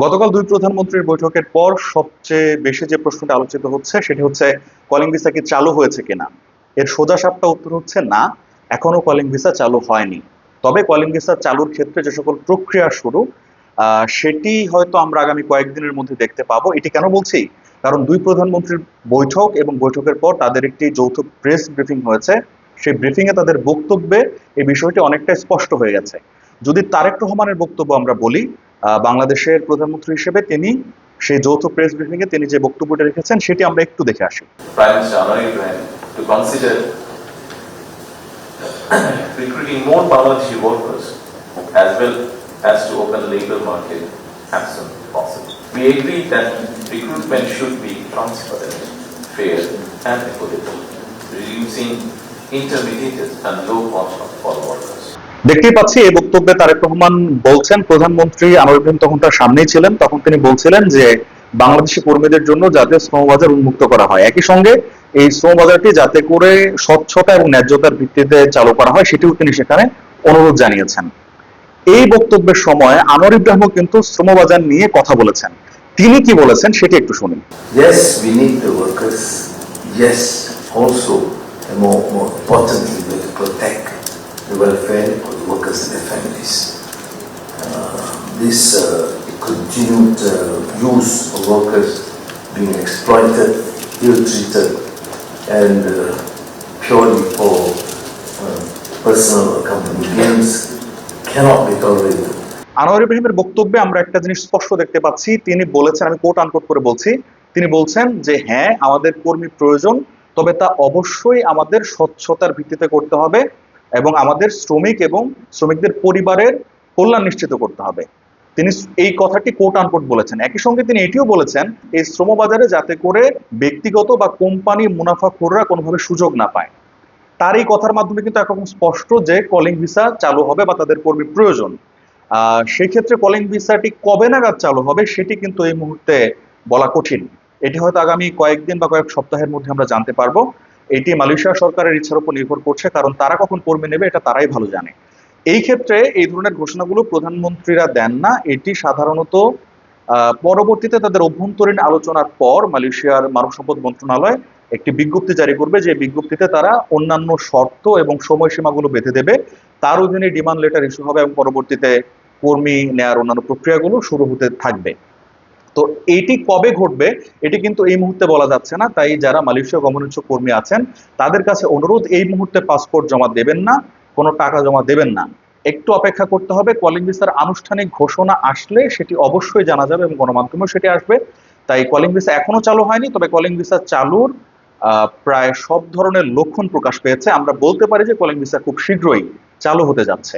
গতকাল দুই প্রধানমন্ত্রীর বৈঠকের পর সবচেয়ে বেশি যে প্রশ্নটা আলোচিত হচ্ছে সেটি হচ্ছে কলিং ভিসা কি চালু হয়েছে কিনা। এর সোজাসাপটা উত্তর হচ্ছে না, এখনো কলিং ভিসা চালু হয়নি। তবে কলিং ভিসা চালুর ক্ষেত্রে যে সকল প্রক্রিয়া শুরু, সেটি হয়তো আমরা আগামী কয়েকদিনের মধ্যে দেখতে পাবো। এটি কেন বলছি, কারণ দুই প্রধানমন্ত্রীর বৈঠক এবং বৈঠকের পর তাদের একটি যৌথ প্রেস ব্রিফিং হয়েছে। সেই ব্রিফিং এ তাদের বক্তব্যে এই বিষয়টি অনেকটা স্পষ্ট হয়ে গেছে। যদি তারেক রহমানের বক্তব্য আমরা বলি, বাংলাদেশের প্রধানমন্ত্রী হিসেবে তিনি সেই যৌথ প্রেস ব্রিফিং এ তিনি যে বক্তব্যটা রেখেছেন সেটি আমরা একটু দেখে আসি। Prime Minister Anwar Ibrahim to consider recruiting more Bangladeshi workers as well as to open labor market as soon as possible. We agree that recruitment should be transparent, fair and equitable, reducing intermediate and low cost for workers. দেখতেই পাচ্ছি এই বক্তব্যে তারেক রহমান বলছেন, প্রধানমন্ত্রী আনোয়ার ইব্রাহিম তখন তার সামনেই ছিলেন, তখন তিনি বলছিলেন যে বাংলাদেশি কর্মীদের জন্য যাতে শ্রমবাজার উন্মুক্ত করা হয়, একই সঙ্গে এই শ্রমবাজারটি যাতে করে স্বচ্ছতা এবং ন্যায্যতার ভিত্তিতে চালু করা হয় সেটিও তিনি সেখানে অনুরোধ জানিয়েছেন। এই বক্তব্যের সময় আনোয়ার ইব্রাহিমও কিন্তু শ্রমবাজার নিয়ে কথা বলেছেন। তিনি কি বলেছেন সেটি একটু শুনি। Yes, we need the workers. Yes, also, and more importantly, we have to protect the welfare of the workers and their families. This continued use of workers being exploited, ill-treated, and purely for personal or company gains cannot be tolerated. Anwar ইব্রাহিমের বক্তব্যে আমরা একটা জিনিস স্পষ্ট দেখতে পাচ্ছি, তিনি বলেছেন, আমি কোট আনকোট করে বলছি, তিনি বলছেন যে হ্যাঁ আমাদের কর্মী প্রয়োজন, তবে তা অবশ্যই আমাদের স্বচ্ছতার ভিত্তিতে করতে হবে এবং আমাদের শ্রমিক এবং শ্রমিকদের পরিবারের কল্যাণ নিশ্চিত করতে হবে। তিনি এই কথাটি কোট আনকোট বলেছেন। একই সঙ্গে তিনি এটিও বলেছেন এই শ্রমবাজারে যাতে করে ব্যক্তিগত বা কোম্পানি মুনাফাখোররা কোনোভাবে সুযোগ না পায়। তার এই কথার মাধ্যমে কিন্তু একরকম স্পষ্ট যে কলিং ভিসা চালু হবে বা তাদের কর্মী প্রয়োজন। সেই ক্ষেত্রে কলিং ভিসাটি কবে নাগাদ চালু হবে সেটি কিন্তু এই মুহূর্তে বলা কঠিন। এটি হয়তো আগামী কয়েকদিন বা কয়েক সপ্তাহের মধ্যে আমরা জানতে পারবো। এটি মালয়েশিয়া সরকারের ইচ্ছার উপর নির্ভর করছে, কারণ তারা কখন কর্মী নেবে এটা তারাই ভালো জানে। এই ক্ষেত্রে এই ধরনের ঘোষণাগুলো প্রধানমন্ত্রীরা দেন না, এটি সাধারণত পরবর্তীতে তাদের অভ্যন্তরীণ আলোচনার পর মালয়েশিয়ার মানব সম্পদ মন্ত্রণালয় একটি বিজ্ঞপ্তি জারি করবে, যে বিজ্ঞপ্তিতে তারা অন্যান্য শর্ত এবং সময়সীমাগুলো বেঁধে দেবে। তার অধীনে ডিমান্ড লেটার ইস্যু হবে এবং পরবর্তীতে কর্মী নেয়ার অন্যান্য প্রক্রিয়াগুলো শুরু হতে থাকবে। তো এটি কবে ঘটবে এটি কিন্তু এই মুহূর্তে বলা যাচ্ছে না। তাই যারা মালয়েশিয়া গমনোচ্ছুক কর্মী আছেন তাদের কাছে অনুরোধ, এই মুহূর্তে পাসপোর্ট জমা দেবেন না, কোনো টাকা জমা দেবেন না, একটু অপেক্ষা করতে হবে। কলিং ভিসার আনুষ্ঠানিক ঘোষণা আসলে সেটি অবশ্যই জানা যাবে এবং গণমাধ্যমেও সেটি আসবে। তাই কলিং ভিসা এখনো চালু হয়নি, তবে কলিং ভিসা চালুর প্রায় সব ধরনের লক্ষণ প্রকাশ পেয়েছে। আমরা বলতে পারি যে কলিং ভিসা খুব শীঘ্রই চালু হতে যাচ্ছে।